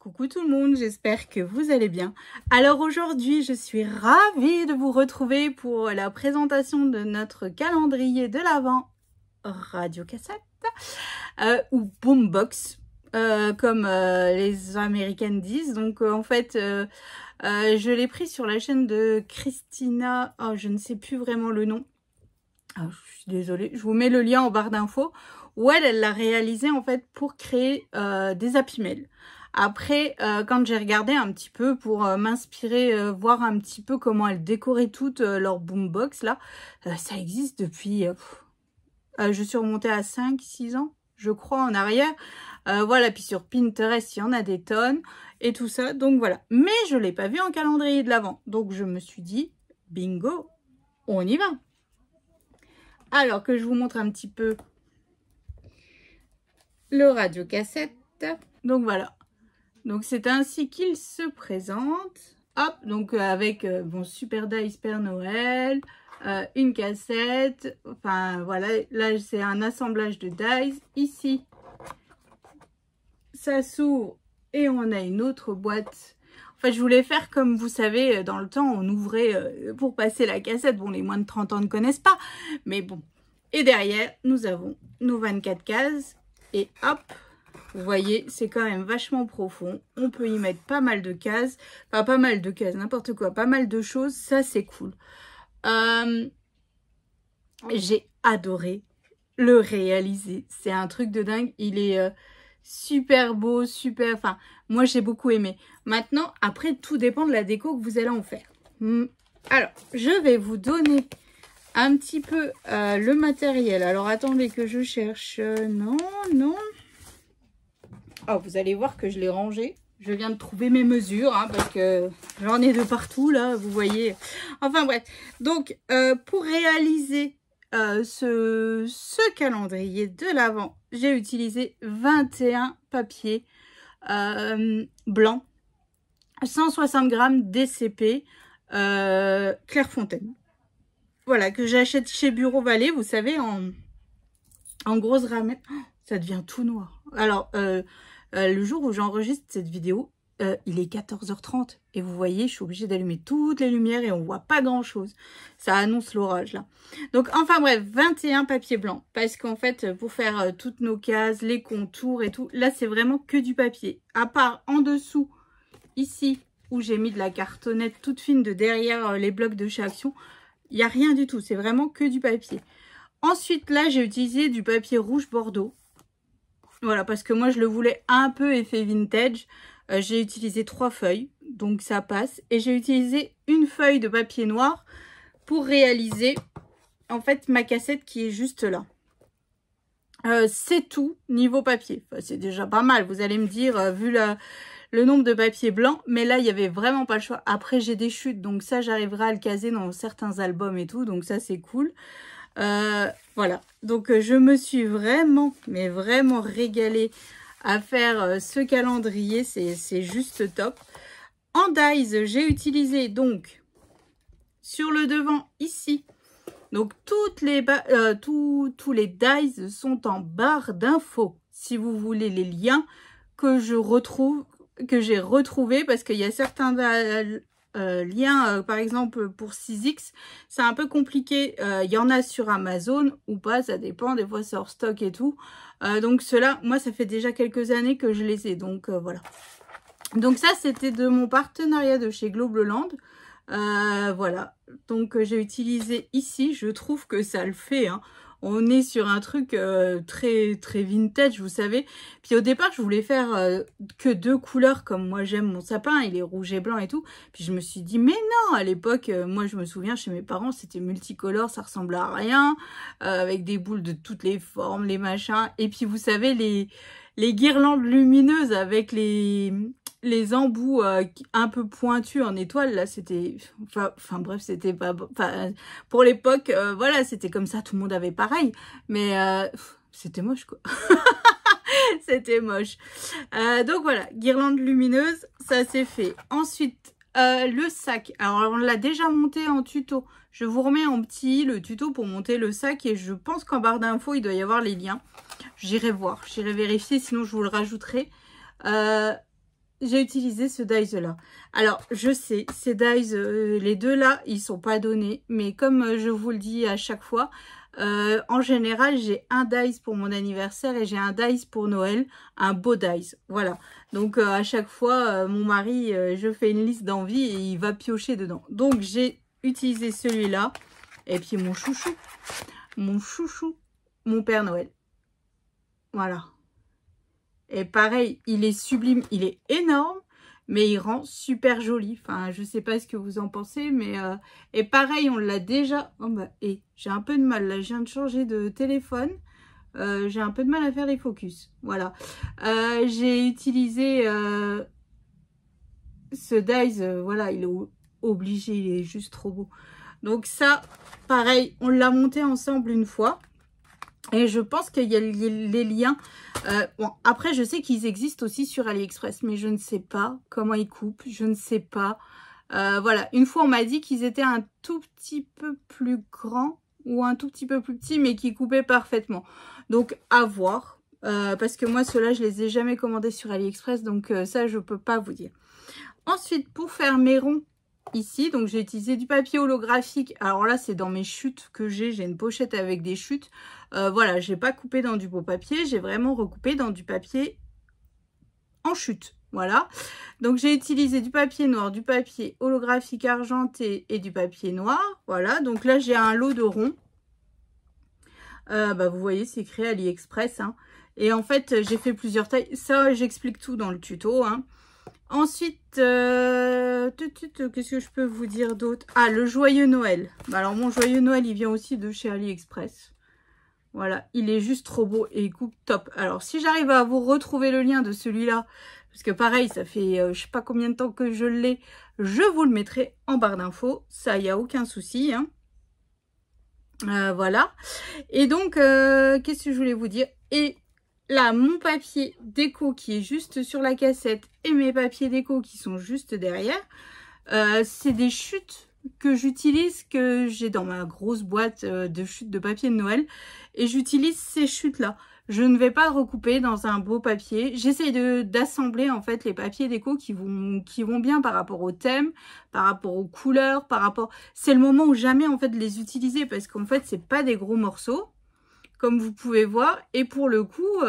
Coucou tout le monde, j'espère que vous allez bien. Alors aujourd'hui, je suis ravie de vous retrouver pour la présentation de notre calendrier de l'Avent radio cassette ou boombox, comme les Américaines disent. Donc en fait, je l'ai pris sur la chaîne de Christina, oh, je ne sais plus vraiment le nom. Oh, je suis désolée, je vous mets le lien en barre d'infos, où elle l'a réalisé en fait pour créer des Happy Mail. Après, quand j'ai regardé un petit peu pour m'inspirer, voir un petit peu comment elles décoraient toutes leur boombox là, ça existe depuis, je suis remontée à 5-6 ans, je crois, en arrière. Voilà, puis sur Pinterest, il y en a des tonnes et tout ça, donc voilà. Mais je ne l'ai pas vu en calendrier de l'Avent, donc je me suis dit, bingo, on y va. Alors que je vous montre un petit peu le radiocassette. Donc voilà. Donc c'est ainsi qu'il se présente. Hop, donc avec bon Super Dice Père Noël, une cassette. Enfin voilà, là c'est un assemblage de dice. Ici, ça s'ouvre et on a une autre boîte. En fait, je voulais faire comme vous savez, dans le temps, on ouvrait pour passer la cassette. Bon, les moins de 30 ans ne connaissent pas, mais bon. Et derrière, nous avons nos 24 cases. Et hop, vous voyez, c'est quand même vachement profond. On peut y mettre pas mal de cases. Enfin, pas mal de cases, n'importe quoi. Pas mal de choses. Ça, c'est cool. J'ai adoré le réaliser. C'est un truc de dingue. Il est super beau, super... Enfin, moi, j'ai beaucoup aimé. Maintenant, après, tout dépend de la déco que vous allez en faire. Alors, je vais vous donner un petit peu le matériel. Alors, attendez que je cherche. Non. Oh, vous allez voir que je l'ai rangé. Je viens de trouver mes mesures, hein, parce que j'en ai de partout, là, vous voyez. Enfin, bref. Donc, pour réaliser ce calendrier de l'Avent, j'ai utilisé 21 papiers blancs, 160 grammes DCP Clairefontaine. Voilà, que j'achète chez Bureau Vallée, vous savez, en grosse ramette. Oh, ça devient tout noir. Alors, le jour où j'enregistre cette vidéo, il est 14h30. Et vous voyez, je suis obligée d'allumer toutes les lumières et on voit pas grand-chose. Ça annonce l'orage, là. Donc, enfin bref, 21 papiers blancs. Parce qu'en fait, pour faire toutes nos cases, les contours et tout, là, c'est vraiment que du papier. À part en dessous, ici, où j'ai mis de la cartonnette toute fine de derrière les blocs de chez Action, il n'y a rien du tout, c'est vraiment que du papier. Ensuite, là, j'ai utilisé du papier rouge bordeaux. Voilà, parce que moi, je le voulais un peu effet vintage. J'ai utilisé 3 feuilles, donc ça passe. Et j'ai utilisé une feuille de papier noir pour réaliser, en fait, ma cassette qui est juste là. C'est tout niveau papier. Enfin, c'est déjà pas mal, vous allez me dire, vu le nombre de papiers blancs, mais là, il n'y avait vraiment pas le choix. Après, j'ai des chutes, donc ça, j'arriverai à le caser dans certains albums et tout, donc ça, c'est cool. Voilà, donc je me suis vraiment, mais vraiment régalée à faire ce calendrier, c'est juste top. En dies, j'ai utilisé donc, sur le devant, ici, donc tous les dies sont en barre d'infos, si vous voulez les liens que je retrouve, que j'ai retrouvé parce qu'il y a certains liens, par exemple pour 6X, c'est un peu compliqué. Il y en a sur Amazon ou pas, ça dépend, des fois c'est hors stock et tout. Donc ceux-là, moi ça fait déjà quelques années que je les ai, donc voilà. Donc ça c'était de mon partenariat de chez Globeland. Voilà, donc j'ai utilisé ici, je trouve que ça le fait, hein. On est sur un truc très vintage, vous savez. Puis au départ, je voulais faire que 2 couleurs comme moi j'aime mon sapin. Il est rouge et blanc et tout. Puis je me suis dit, mais non, à l'époque, moi je me souviens chez mes parents, c'était multicolore, ça ressemblait à rien. Avec des boules de toutes les formes, les machins. Et puis vous savez, les guirlandes lumineuses avec les embouts un peu pointus en étoile, là, c'était... Enfin, bref, c'était pas... Enfin, pour l'époque, voilà, c'était comme ça, tout le monde avait pareil. Mais c'était moche, quoi. C'était moche. Donc, voilà, guirlande lumineuse, ça c'est fait. Ensuite, le sac. Alors, on l'a déjà monté en tuto. Je vous remets en petit le tuto pour monter le sac. Et je pense qu'en barre d'infos, il doit y avoir les liens. J'irai voir, j'irai vérifier, sinon je vous le rajouterai. j'ai utilisé ce dies là. Alors, je sais, ces dies, les deux là, ils sont pas donnés. Mais comme je vous le dis à chaque fois, en général, j'ai un dies pour mon anniversaire et j'ai un dies pour Noël. Un beau dies, voilà. Donc, à chaque fois, mon mari, je fais une liste d'envie et il va piocher dedans. Donc, j'ai utilisé celui-là. Et puis, mon chouchou, mon Père Noël. Voilà. Et pareil, il est sublime, il est énorme, mais il rend super joli. Enfin, je sais pas ce que vous en pensez, mais... Et pareil, on l'a déjà... Oh bah, et j'ai un peu de mal, là, je viens de changer de téléphone. J'ai un peu de mal à faire les focus. Voilà. J'ai utilisé ce dies, voilà, il est obligé, il est juste trop beau. Donc ça, pareil, on l'a monté ensemble une fois. Et je pense qu'il y a les liens. Bon, après, je sais qu'ils existent aussi sur AliExpress, mais je ne sais pas comment ils coupent. Je ne sais pas. Voilà, une fois, on m'a dit qu'ils étaient un tout petit peu plus grands ou un tout petit peu plus petits, mais qui coupaient parfaitement. Donc, à voir. Parce que moi, ceux-là, je les ai jamais commandés sur AliExpress, donc ça, je peux pas vous dire. Ensuite, pour faire mes ronds, ici, donc j'ai utilisé du papier holographique. Alors là, c'est dans mes chutes que j'ai une pochette avec des chutes. Voilà, j'ai pas coupé dans du beau papier, j'ai vraiment recoupé dans du papier en chute. Voilà, donc j'ai utilisé du papier noir, du papier holographique argenté et du papier noir. Voilà, donc là j'ai un lot de ronds. Vous voyez, c'est écrit AliExpress, hein. Et en fait, j'ai fait plusieurs tailles. Ça, j'explique tout dans le tuto, hein. Ensuite, qu'est-ce que je peux vous dire d'autre? Ah, le joyeux Noël. Alors, mon joyeux Noël, il vient aussi de chez AliExpress. Voilà, il est juste trop beau et il coupe top. Alors, si j'arrive à vous retrouver le lien de celui-là, parce que pareil, ça fait je sais pas combien de temps que je l'ai, je vous le mettrai en barre d'infos. Ça, il n'y a aucun souci, hein. Voilà. Et donc, qu'est-ce que je voulais vous dire? Et là, mon papier déco qui est juste sur la cassette et mes papiers déco qui sont juste derrière, c'est des chutes que j'utilise, que j'ai dans ma grosse boîte de chutes de papier de Noël. Et j'utilise ces chutes-là. Je ne vais pas recouper dans un beau papier. J'essaye d'assembler en fait les papiers déco qui vont bien par rapport au thème, par rapport aux couleurs, par rapport... C'est le moment où jamais en fait de les utiliser parce qu'en fait, c'est pas des gros morceaux. Comme vous pouvez voir, et pour le coup,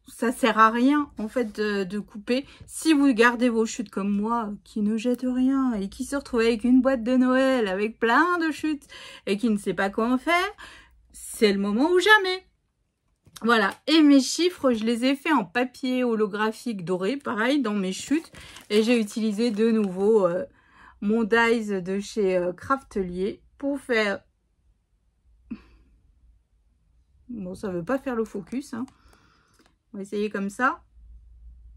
ça sert à rien en fait de couper. Si vous gardez vos chutes comme moi, qui ne jettent rien et qui se retrouvent avec une boîte de Noël avec plein de chutes et qui ne sait pas quoi en faire, c'est le moment ou jamais. Voilà, et mes chiffres, je les ai fait en papier holographique doré, pareil, dans mes chutes. Et j'ai utilisé de nouveau mon dies de chez Craftelier pour faire... Bon, ça veut pas faire le focus, hein. On va essayer comme ça.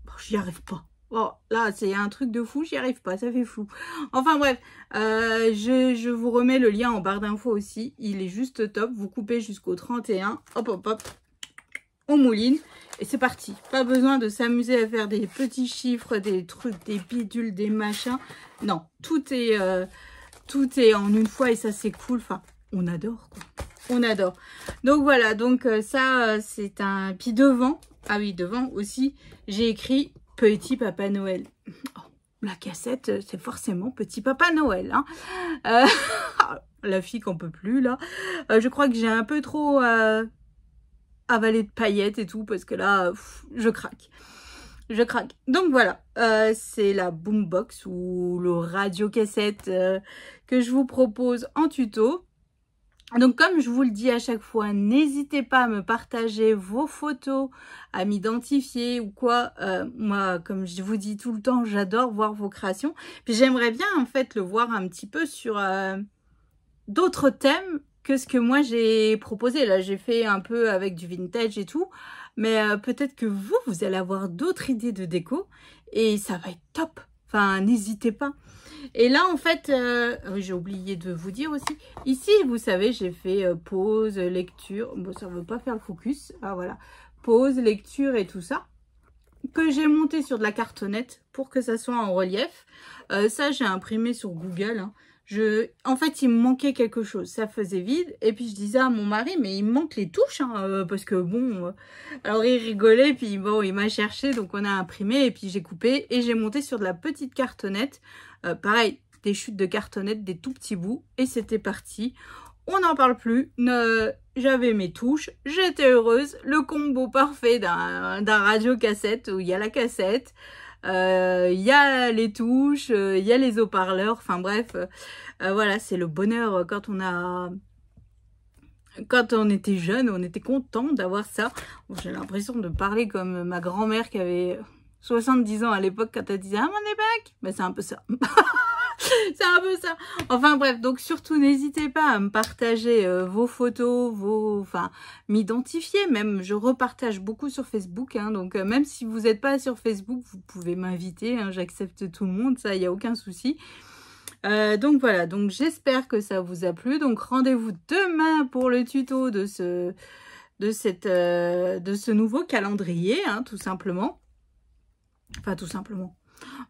Bon, j'y arrive pas. Oh, là, c'est un truc de fou, j'y arrive pas, ça fait flou. Enfin bref, je vous remets le lien en barre d'infos aussi. Il est juste top. Vous coupez jusqu'au 31. Hop, hop, hop. On mouline. Et c'est parti. Pas besoin de s'amuser à faire des petits chiffres, des trucs, des bidules, des machins. Non, tout est en une fois et ça, c'est cool. Enfin, on adore, quoi. On adore. Donc voilà, donc ça c'est un... Puis devant, ah oui, devant aussi, j'ai écrit Petit Papa Noël. Oh, la cassette, c'est forcément Petit Papa Noël, hein. La fille qu'on peut plus, là. Je crois que j'ai un peu trop avalé de paillettes et tout, parce que là, je craque. Je craque. Donc voilà, c'est la boombox ou le radio-cassette que je vous propose en tuto. Donc, comme je vous le dis à chaque fois, n'hésitez pas à me partager vos photos, à m'identifier ou quoi. Moi, comme je vous dis tout le temps, j'adore voir vos créations. Puis j'aimerais bien, en fait, le voir un petit peu sur d'autres thèmes que ce que moi j'ai proposé. Là, j'ai fait un peu avec du vintage et tout. Mais peut-être que vous allez avoir d'autres idées de déco. Et ça va être top. Enfin, n'hésitez pas. Et là, en fait, j'ai oublié de vous dire aussi. Ici, vous savez, j'ai fait pause, lecture. Bon, ça ne veut pas faire le focus. Ah, voilà. Pause, lecture et tout ça. Que j'ai monté sur de la cartonnette pour que ça soit en relief. Ça, j'ai imprimé sur Google. Hein. En fait, il me manquait quelque chose. Ça faisait vide. Et puis, je disais à mon mari, mais il me manque les touches. Hein, parce que bon... alors, il rigolait. Puis, bon, il m'a cherché. Donc, on a imprimé. Et puis, j'ai coupé. Et j'ai monté sur de la petite cartonnette. Pareil, des chutes de cartonnette, des tout petits bouts. Et c'était parti. On n'en parle plus. J'avais mes touches. J'étais heureuse. Le combo parfait d'un radio-cassette où il y a la cassette. Il y a les touches, il y a les haut-parleurs, enfin bref, voilà, c'est le bonheur quand on était jeune, on était content d'avoir ça. Bon, j'ai l'impression de parler comme ma grand-mère qui avait 70 ans à l'époque quand elle disait « Ah, mon époque !» Ben, c'est un peu ça. C'est un peu ça. Enfin bref, donc surtout n'hésitez pas à me partager vos photos, enfin m'identifier même. Je repartage beaucoup sur Facebook, hein, donc même si vous n'êtes pas sur Facebook, vous pouvez m'inviter. Hein, j'accepte tout le monde, ça, il n'y a aucun souci. Donc voilà, donc j'espère que ça vous a plu. Donc rendez-vous demain pour le tuto de ce nouveau calendrier, hein, tout simplement. Enfin tout simplement.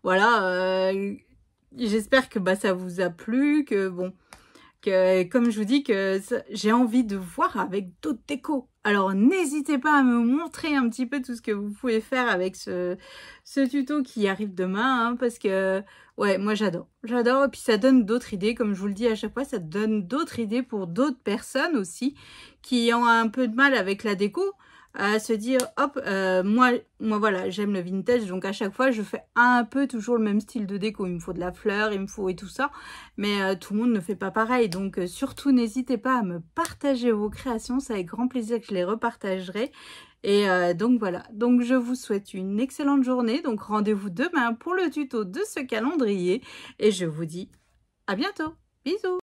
Voilà. J'espère que ça vous a plu, que bon, que comme je vous dis, que j'ai envie de voir avec d'autres décos. Alors n'hésitez pas à me montrer un petit peu tout ce que vous pouvez faire avec ce tuto qui arrive demain, hein, parce que ouais, moi j'adore. J'adore, et puis ça donne d'autres idées, comme je vous le dis à chaque fois, ça donne d'autres idées pour d'autres personnes aussi qui ont un peu de mal avec la déco. À se dire, hop, moi voilà, j'aime le vintage, donc à chaque fois je fais un peu toujours le même style de déco. Il me faut de la fleur, il me faut et tout ça, mais tout le monde ne fait pas pareil. Donc surtout n'hésitez pas à me partager vos créations, c'est avec grand plaisir que je les repartagerai. Et donc voilà, donc je vous souhaite une excellente journée. Donc rendez-vous demain pour le tuto de ce calendrier et je vous dis à bientôt. Bisous.